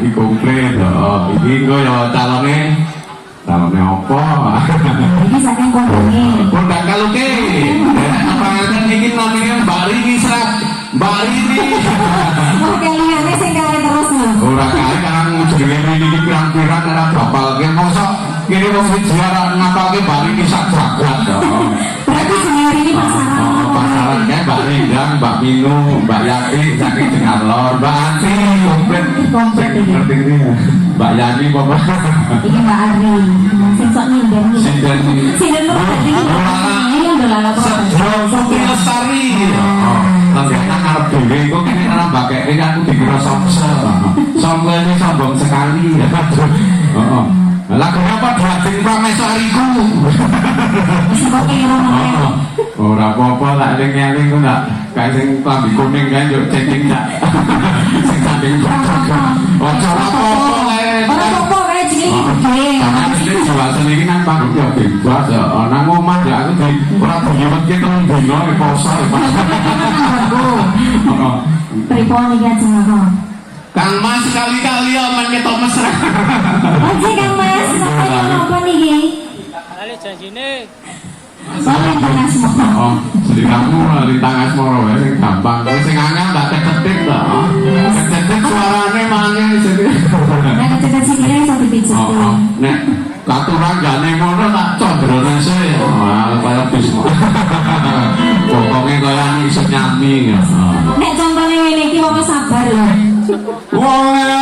iki komplit. Iki engko ya calone apa? Iki saking kondone. Kondang kaluke. Apa ngeten iki namanya Mbak Rini Serat. Mbak Rini. Oh, kelihane sing kare terus lho. Ora kae kan jenenge iki pirang-pirang ora bapalke mosok kene wong siji ora ngapalke Mbak Rini sak jagat. Berarti senior ini pasaran. Pasaran kae Mbak Rindang, Mbak Minu, Mbak Yati saking Dengar Lor, Mbak Anti komplit iki. Ngerti iki. Mbak Yani apa? Iki Mbak Ari. Sing sok ninden iki. Sinden berarti ini ndolala apa? Sedro Putri Lestari. Lagi anak arep dhewe kok kene ora mbakeke aku dikira somse. Somse ini sombong sekali. Heeh. Lagu apa Daging Prameswariku. Wis kok kira ngono. Ora apa-apa tak eling-eling kok nak kae sing klambi kuning kae yo ceding tak. Sing samping ojo apa-apa kae. Ora apa-apa kae jenenge gede. Karena ini jualan ini kan panggung ya bebas ya. Nang omah ya aku di ora diweki telung dino poso. Pripun iki ajeng apa? Kang Mas kali-kali ya men ketok mesra. Oke Kang Mas, apa niki? Kali janjine Oh, jadi kamu lintang asmoro ya, sing gampang. Sing angel tak cetek ta. Cetek suarane maneh jadi. Nek cetek sikile iso dipijet. Nek katuran jane ngono tak condrone sih. Wah, kaya bis. Pokoke kaya iso nyami ya. Nek contone ngene iki wong sabar lho. Wong ayo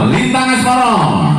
Lintang Asmara.